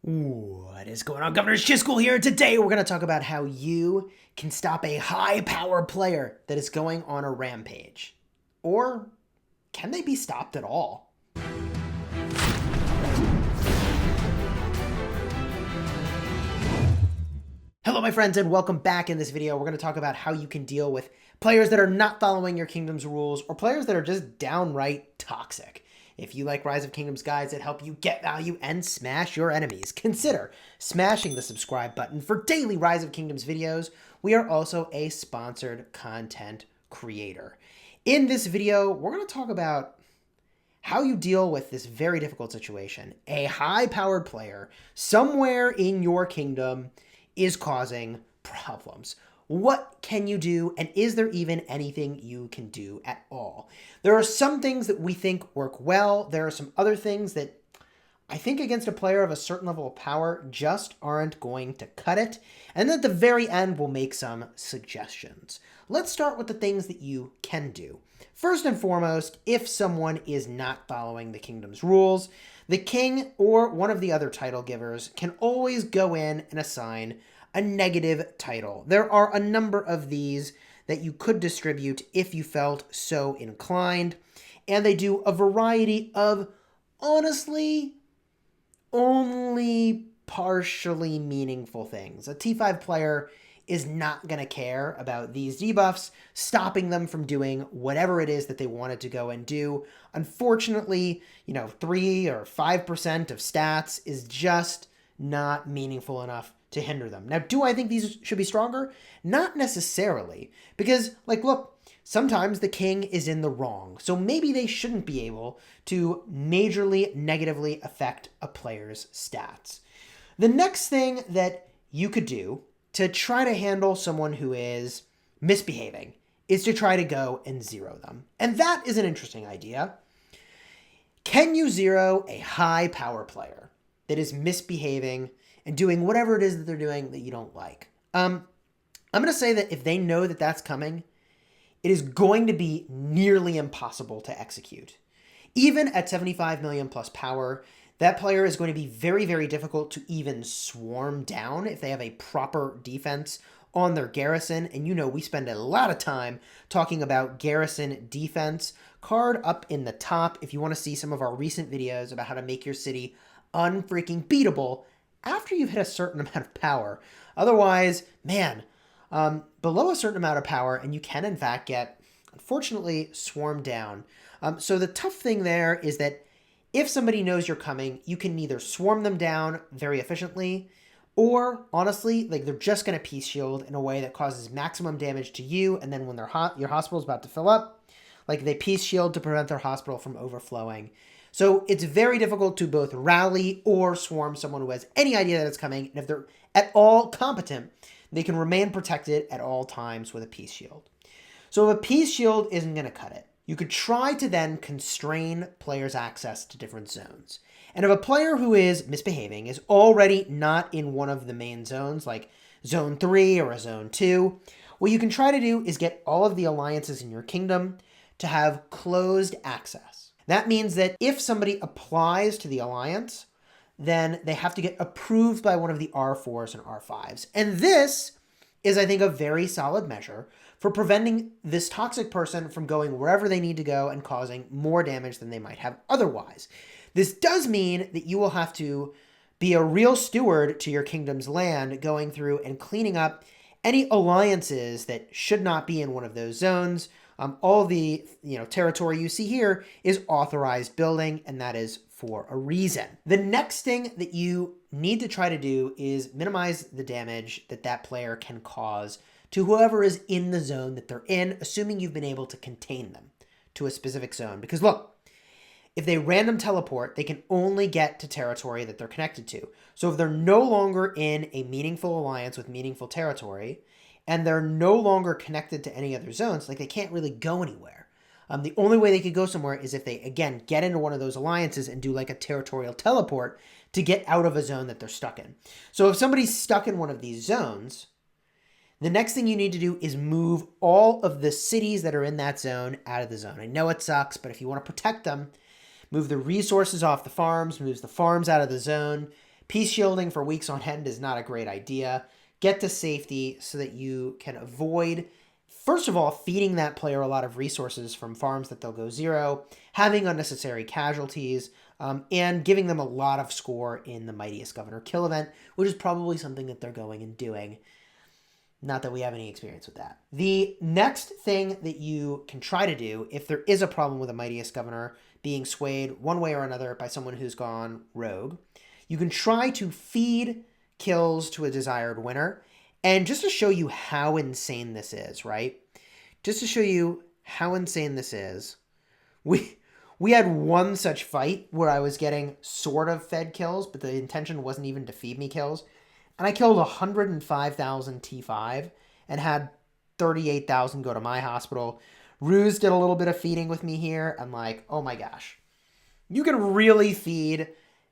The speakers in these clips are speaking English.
What is going on, Governor? Chisgule here. Today we're going to talk about how you can stop a high-powered player that is going on a rampage. Or can they be stopped at all? Hello, my friends, and welcome back. In this video, we're going to talk about how you can deal with players that are not following your kingdom's rules or players that are just downright toxic. If you like Rise of Kingdoms guides that help you get value and smash your enemies, consider smashing the subscribe button for daily Rise of Kingdoms videos. We are also a sponsored content creator. In this video, we're going to talk about how you deal with this very difficult situation. A high-powered player somewhere in your kingdom is causing problems. What can you do, and is there even anything you can do at all? There are some things that we think work well. There are some other things that I think against a player of a certain level of power just aren't going to cut it. And then at the very end, we'll make some suggestions. Let's start with the things that you can do. First and foremost, if someone is not following the kingdom's rules, the king or one of the other title givers can always go in and assign a negative title. There are a number of these that you could distribute if you felt so inclined, and they do a variety of, honestly, only partially meaningful things. A T5 player is not going to care about these debuffs, stopping them from doing whatever it is that they wanted to go and do. Unfortunately, 3 or 5% of stats is just not meaningful enough to hinder them. Now, do I think these should be stronger? Not necessarily, because, look, sometimes the king is in the wrong, so maybe they shouldn't be able to majorly negatively affect a player's stats. The next thing that you could do to try to handle someone who is misbehaving is to try to go and zero them. And that is an interesting idea. Can you zero a high power player that is misbehaving and doing whatever it is that they're doing that you don't like? I'm going to say that if they know that that's coming, it is going to be nearly impossible to execute. Even at 75 million plus power, that player is going to be very, very difficult to even swarm down if they have a proper defense on their garrison. And we spend a lot of time talking about garrison defense. Card up in the top if you want to see some of our recent videos about how to make your city unfreaking beatable after you've hit a certain amount of power. Otherwise, man, below a certain amount of power, and you can in fact get, unfortunately, swarmed down. So the tough thing there is that if somebody knows you're coming, you can either swarm them down very efficiently, or honestly, they're just going to peace shield in a way that causes maximum damage to you, and then when your hospital is about to fill up, they peace shield to prevent their hospital from overflowing. So it's very difficult to both rally or swarm someone who has any idea that it's coming, and if they're at all competent, they can remain protected at all times with a peace shield. So if a peace shield isn't going to cut it, you could try to then constrain players' access to different zones. And if a player who is misbehaving is already not in one of the main zones, like Zone 3 or a Zone 2, what you can try to do is get all of the alliances in your kingdom to have closed access. That means that if somebody applies to the alliance, then they have to get approved by one of the R4s and R5s. And this is, I think, a very solid measure for preventing this toxic person from going wherever they need to go and causing more damage than they might have otherwise. This does mean that you will have to be a real steward to your kingdom's land, going through and cleaning up any alliances that should not be in one of those zones. All the territory you see here is authorized building, and that is for a reason. The next thing that you need to try to do is minimize the damage that that player can cause to whoever is in the zone that they're in, assuming you've been able to contain them to a specific zone. Because look, if they random teleport, they can only get to territory that they're connected to. So if they're no longer in a meaningful alliance with meaningful territory, and they're no longer connected to any other zones, they can't really go anywhere. The only way they could go somewhere is if they, again, get into one of those alliances and do a territorial teleport to get out of a zone that they're stuck in. So if somebody's stuck in one of these zones, the next thing you need to do is move all of the cities that are in that zone out of the zone. I know it sucks, but if you want to protect them, move the resources off the farms, moves the farms out of the zone, Peace shielding for weeks on end is not a great idea. Get to safety so that you can avoid, first of all, feeding that player a lot of resources from farms that they'll go zero, having unnecessary casualties, and giving them a lot of score in the Mightiest Governor kill event, which is probably something that they're going and doing. Not that we have any experience with that. The next thing that you can try to do, if there is a problem with a Mightiest Governor being swayed one way or another by someone who's gone rogue, you can try to feed kills to a desired winner. And just to show you how insane this is, right? Just to show you how insane this is, we had one such fight where I was getting sort of fed kills, but the intention wasn't even to feed me kills. And I killed 105,000 T5 and had 38,000 go to my hospital. Ruse did a little bit of feeding with me here. I'm like, oh my gosh. You can really feed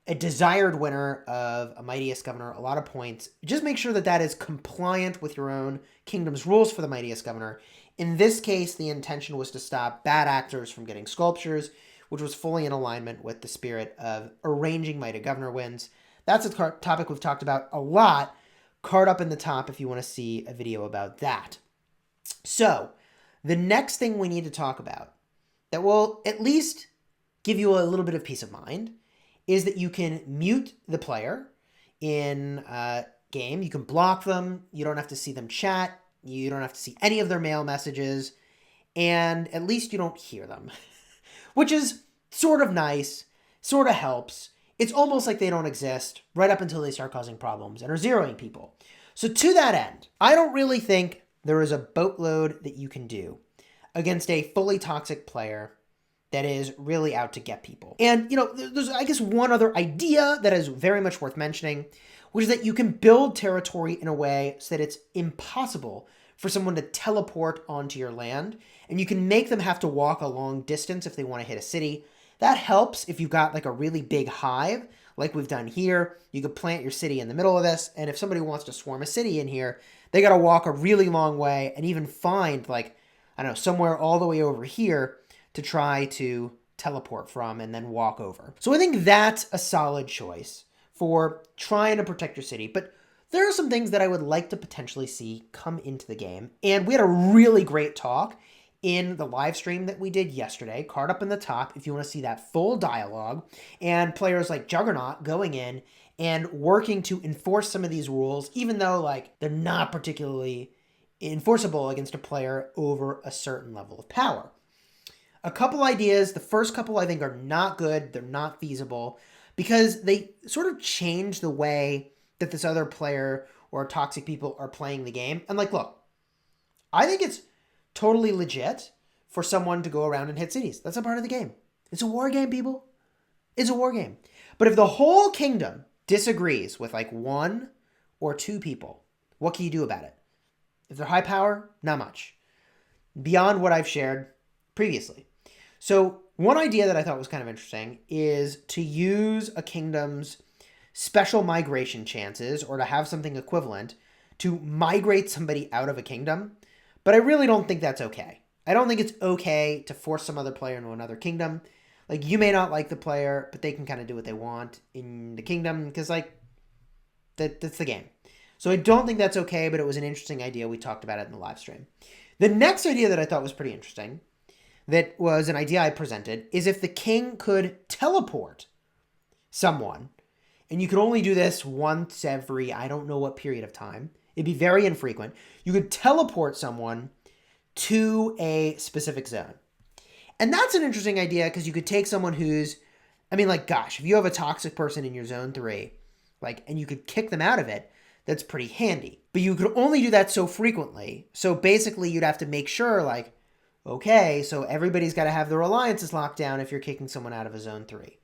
a desired winner of a Mightiest Governor a lot of points. Just make sure that that is compliant with your own kingdom's rules for the Mightiest Governor. In this case, the intention was to stop bad actors from getting sculptures, which was fully in alignment with the spirit of arranging Mighty Governor wins. That's a topic we've talked about a lot. Card up in the top if you want to see a video about that. So, the next thing we need to talk about that will at least give you a little bit of peace of mind is that you can mute the player in a game. You can block them. You don't have to see them chat. You don't have to see any of their mail messages. And at least you don't hear them, which is sort of nice, sort of helps. It's almost like they don't exist right up until they start causing problems and are zeroing people. So to that end, I don't really think there is a boatload that you can do against a fully toxic player that is really out to get people. And, you know, there's, I guess, one other idea that is very much worth mentioning, which is that you can build territory in a way so that it's impossible for someone to teleport onto your land, and you can make them have to walk a long distance if they want to hit a city. That helps if you've got like a really big hive, like we've done here. You could plant your city in the middle of this, and if somebody wants to swarm a city in here, they got to walk a really long way and even find, like, I don't know, somewhere all the way over here to try to teleport from and then walk over. So I think that's a solid choice for trying to protect your city. But there are some things that I would like to potentially see come into the game. And we had a really great talk in the live stream that we did yesterday. Card up in the top if you want to see that full dialogue. And players like Juggernaut going in and working to enforce some of these rules, even though like they're not particularly enforceable against a player over a certain level of power. A couple ideas. The first couple I think are not good. They're not feasible because they sort of change the way that this other player or toxic people are playing the game. And like, look, I think it's totally legit for someone to go around and hit cities. That's a part of the game. It's a war game, people. It's a war game. But if the whole kingdom disagrees with like one or two people, what can you do about it? If they're high power, not much. Beyond what I've shared previously. So one idea that I thought was kind of interesting is to use a kingdom's special migration chances or to have something equivalent to migrate somebody out of a kingdom. But I really don't think that's okay. I don't think it's okay to force some other player into another kingdom. Like, you may not like the player, but they can kind of do what they want in the kingdom because, like, that's the game. So I don't think that's okay, but it was an interesting idea. We talked about it in the live stream. The next idea that I thought was pretty interesting, that was an idea I presented, is if the king could teleport someone, and you could only do this once every, I don't know what period of time. It'd be very infrequent. You could teleport someone to a specific zone. And that's an interesting idea because you could take someone who's, I mean, like, gosh, if you have a toxic person in your zone 3, like, and you could kick them out of it, that's pretty handy. But you could only do that so frequently. So basically you'd have to make sure, like, okay, so everybody's got to have their alliances locked down if you're kicking someone out of a zone 3.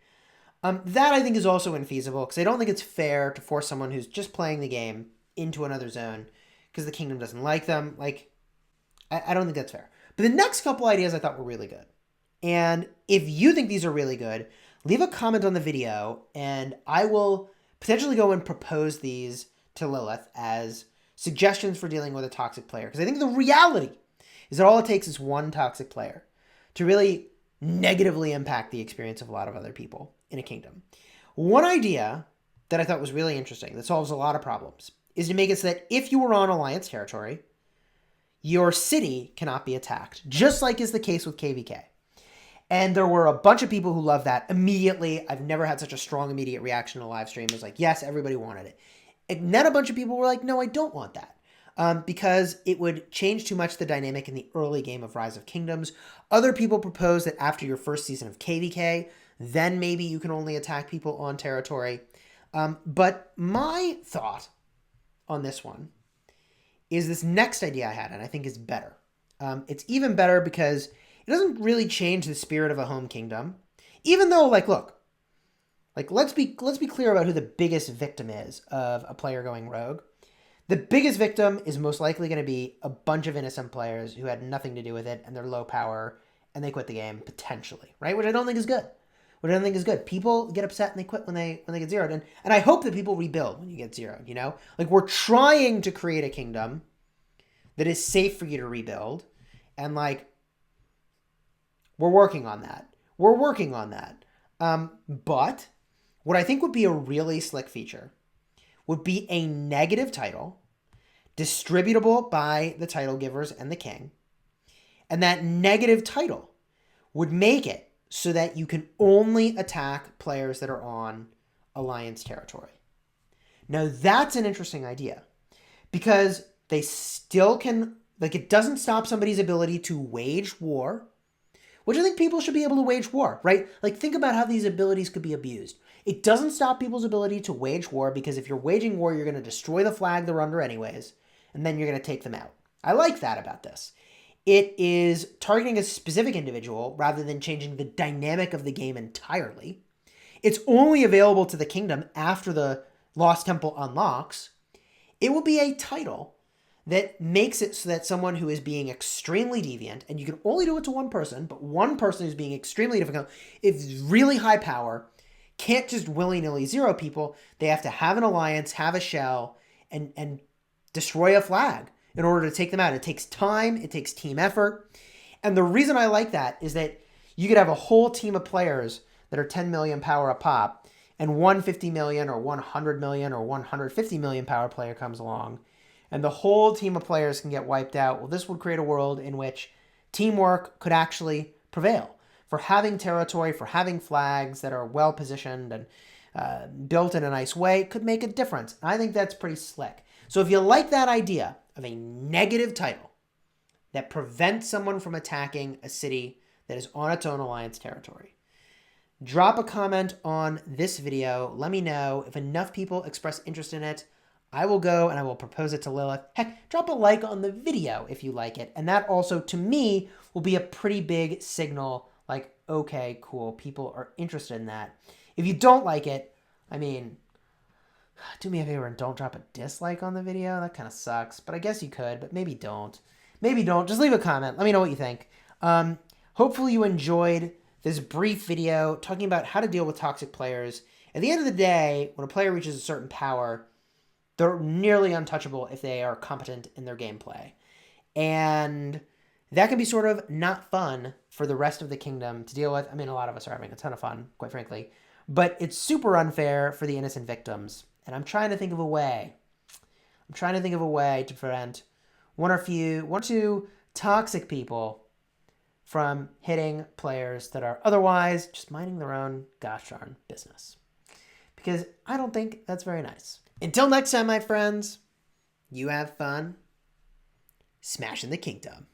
That I think is also infeasible because I don't think it's fair to force someone who's just playing the game into another zone because the kingdom doesn't like them. Like, I don't think that's fair. But the next couple ideas I thought were really good. And if you think these are really good, leave a comment on the video and I will potentially go and propose these to Lilith as suggestions for dealing with a toxic player. Because I think the reality is that all it takes is one toxic player to really negatively impact the experience of a lot of other people in a kingdom. One idea that I thought was really interesting, that solves a lot of problems, is to make it so that if you were on Alliance territory, your city cannot be attacked, just like is the case with KVK. And there were a bunch of people who loved that immediately. I've never had such a strong immediate reaction to a live stream. It was like, yes, everybody wanted it. And then a bunch of people were like, no, I don't want that. Because it would change too much the dynamic in the early game of Rise of Kingdoms. Other people proposed that after your first season of KVK, then maybe you can only attack people on territory. But my thought on this one is this next idea I had, and I think is better. It's even better because it doesn't really change the spirit of a home kingdom. Even though, like, look, like let's be clear about who the biggest victim is of a player going rogue. The biggest victim is most likely going to be a bunch of innocent players who had nothing to do with it, and they're low power, and they quit the game, potentially, right? Which I don't think is good. People get upset and they quit when they get zeroed. And I hope that people rebuild when you get zeroed, you know? Like, we're trying to create a kingdom that is safe for you to rebuild, and, like, we're working on that. But what I think would be a really slick feature would be a negative title distributable by the title givers and the king. And that negative title would make it so that you can only attack players that are on Alliance territory. Now, that's an interesting idea because they still can, like, it doesn't stop somebody's ability to wage war, which I think people should be able to wage war, right? Like, think about how these abilities could be abused. It doesn't stop people's ability to wage war because if you're waging war, you're going to destroy the flag they're under anyways, and then you're going to take them out. I like that about this. It is targeting a specific individual rather than changing the dynamic of the game entirely. It's only available to the kingdom after the Lost Temple unlocks. It will be a title that makes it so that someone who is being extremely deviant, and you can only do it to one person, but one person who's being extremely difficult, is really high power, can't just willy-nilly zero people. They have to have an alliance, have a shell, and destroy a flag in order to take them out. It takes time, it takes team effort. And the reason I like that is that you could have a whole team of players that are 10 million power a pop, and 150 million or 100 million or 150 million power player comes along, and the whole team of players can get wiped out. Well, this would create a world in which teamwork could actually prevail. For having territory, for having flags that are well positioned and built in a nice way, could make a difference. I think that's pretty slick. So if you like that idea of a negative title that prevents someone from attacking a city that is on its own alliance territory, drop a comment on this video. Let me know. If enough people express interest in it, I will go and I will propose it to Lilith. Heck, drop a like on the video if you like it. And that also, to me, will be a pretty big signal like, okay, cool, people are interested in that. If you don't like it, I mean, do me a favor and don't drop a dislike on the video. That kind of sucks, but I guess you could, but maybe don't. Maybe don't. Just leave a comment. Let me know what you think. Hopefully you enjoyed this brief video talking about how to deal with toxic players. At the end of the day, when a player reaches a certain power, they're nearly untouchable if they are competent in their gameplay. And that can be sort of not fun for the rest of the kingdom to deal with. I mean, a lot of us are having a ton of fun, quite frankly. But it's super unfair for the innocent victims. And I'm trying to think of a way. To prevent one or two toxic people from hitting players that are otherwise just minding their own gosh darn business. Because I don't think that's very nice. Until next time, my friends, you have fun smashing the kingdom.